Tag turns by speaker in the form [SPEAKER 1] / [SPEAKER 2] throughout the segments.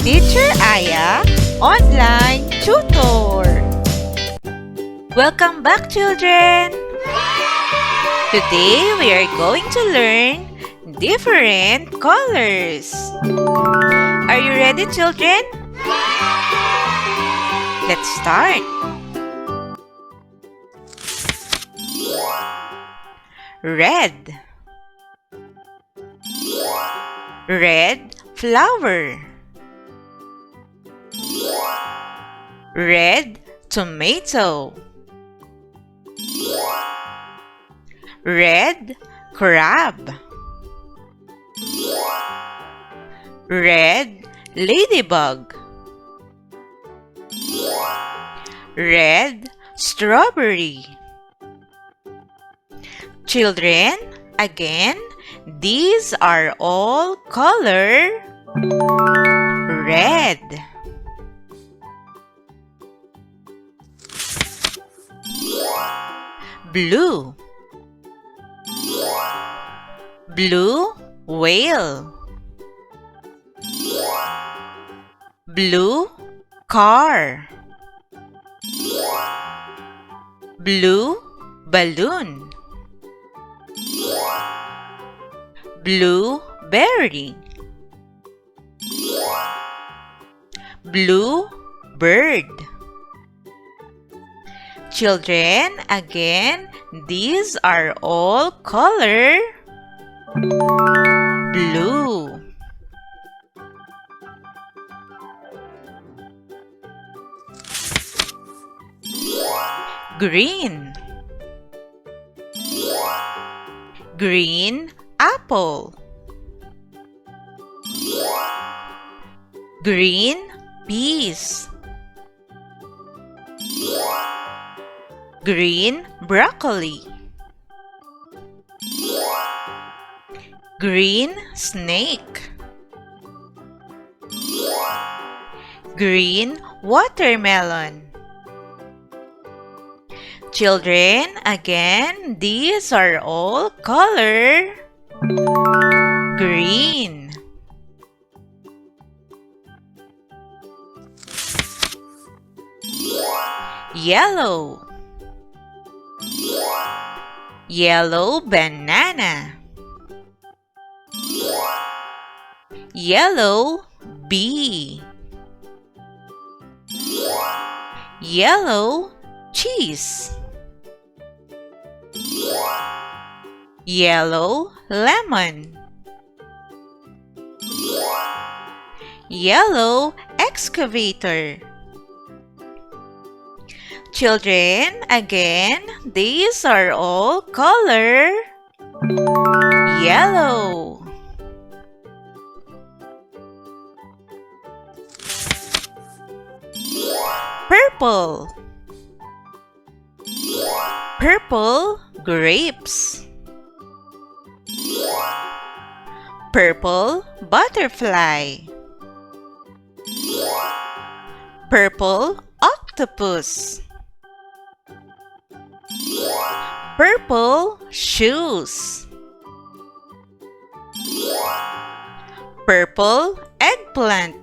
[SPEAKER 1] Teacher Aya Online Tutor. Welcome back, children! Today we are going to learn different colors. Are you ready, children? Let's start. Red. Red flower. Red tomato. Red crab. Red ladybug. Red strawberry. Children, again, these are all color red. Blue. Blue whale. Blue car. Blue balloon. Blueberry. Blue bird. Children, again, these are all color blue. Green. Green apple. Green peas. Green broccoli. Green snake. Green watermelon. Children, again, these are all color green. Yellow. Yellow banana. Yellow bee. Yellow cheese. Yellow lemon. Yellow excavator. Children, again, these are all color yellow. Purple. Purple grapes. Purple butterfly. Purple octopus. Purple shoes. Purple eggplant.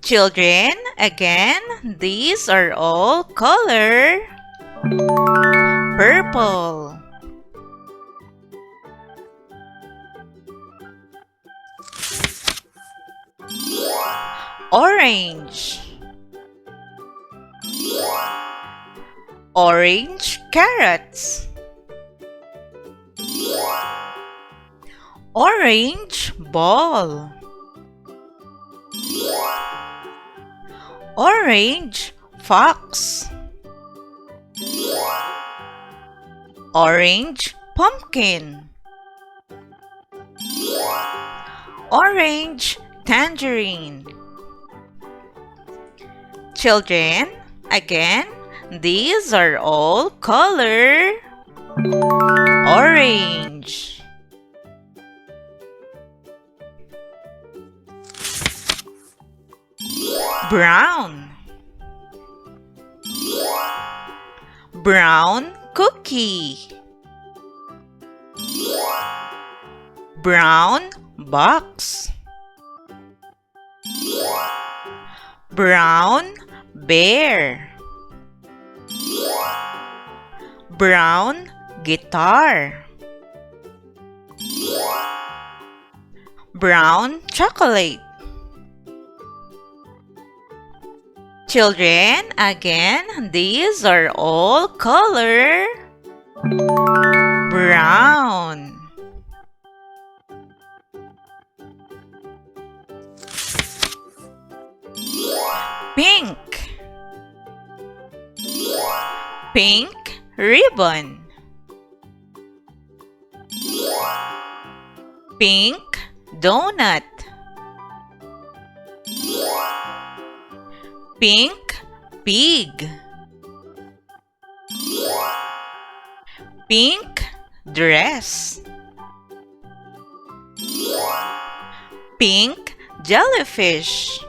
[SPEAKER 1] Children, again, these are all color purple. Orange. Orange carrots. Orange ball. Orange fox. Orange pumpkin. Orange tangerine. Children, again, these are all color orange. Brown. Brown cookie. Brown box. Brown bear. Brown guitar. Brown chocolate. Children, again, these are all color brown. Pink. Pink ribbon. Pink donut. Pink pig. Pink dress. Pink jellyfish.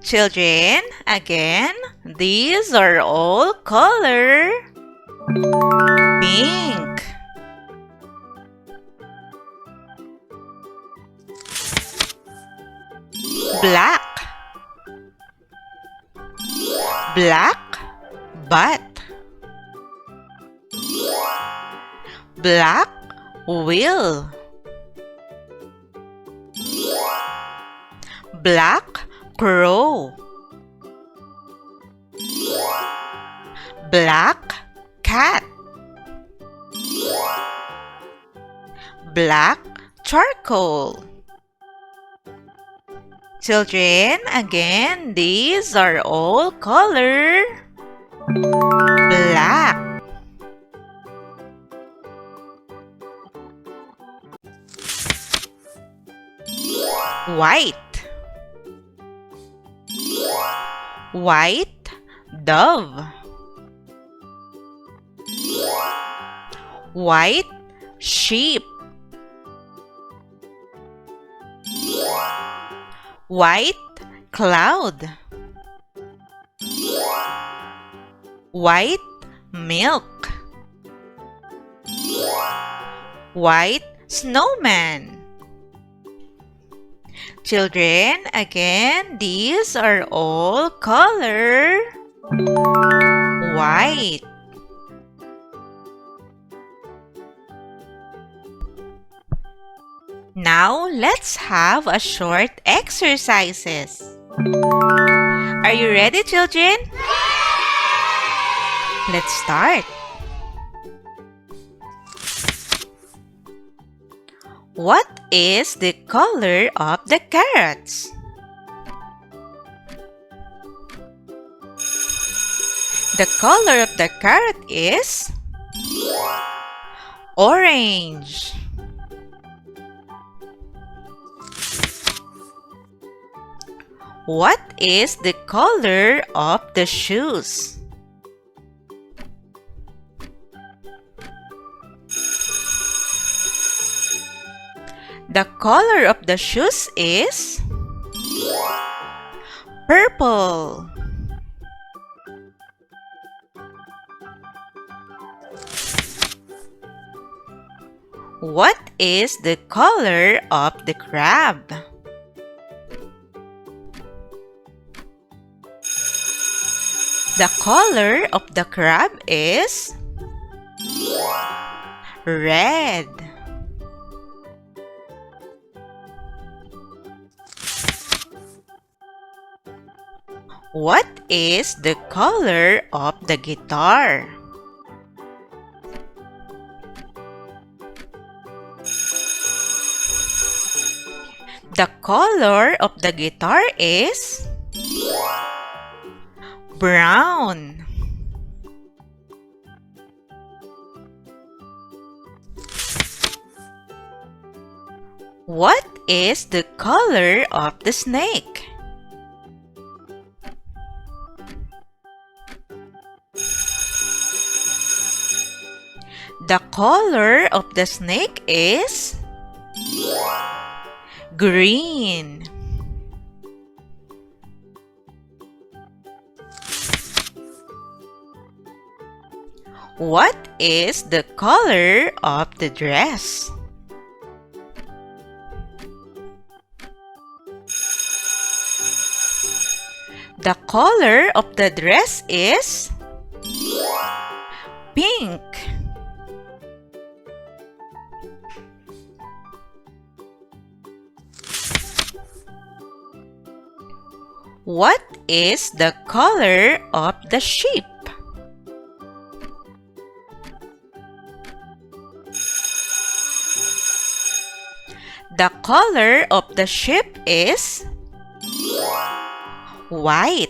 [SPEAKER 1] Children, again, these are all color pink. Black. Black bat. Black wheel. Black crow. Black cat. Black charcoal. Children, again, these are all color black. White. White dove. White sheep. White cloud. White milk. White snowman. Children, again, these are all color white. Now, let's have a short exercises. Are you ready, children? Let's start. What is the color of the carrots? The color of the carrot is orange. What is the color of the shoes? The color of the shoes is purple. What is the color of the crab? The color of the crab is red. What is the color of the guitar? The color of the guitar is brown. What is the color of the snake? The color of the snake is green. What is the color of the dress? The color of the dress is pink. What is the color of the sheep? The color of the sheep is white.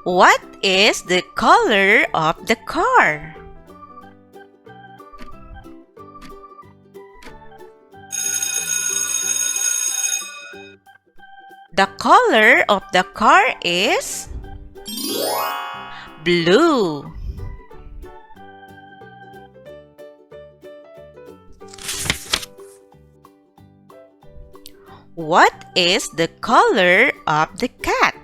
[SPEAKER 1] What is the color of the car? The color of the car is blue. What is the color of the cat?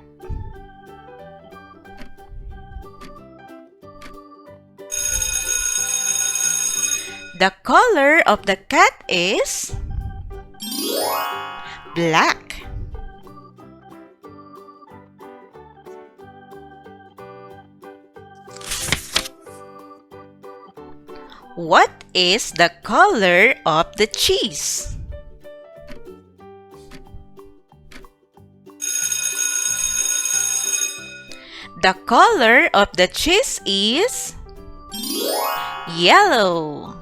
[SPEAKER 1] The color of the cat is black. What is the color of the cheese? The color of the cheese is yellow.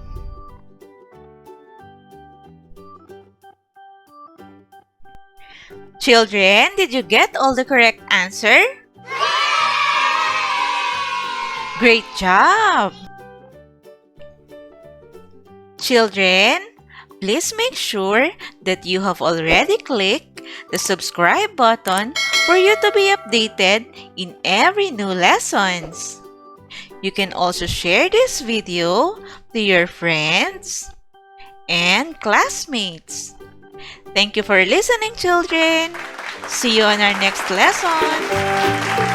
[SPEAKER 1] Children, did you get all the correct answer? Great job! Children, please make sure that you have already clicked the subscribe button for you to be updated in every new lessons. You can also share this video to your friends and classmates. Thank you for listening, children. See you on our next lesson.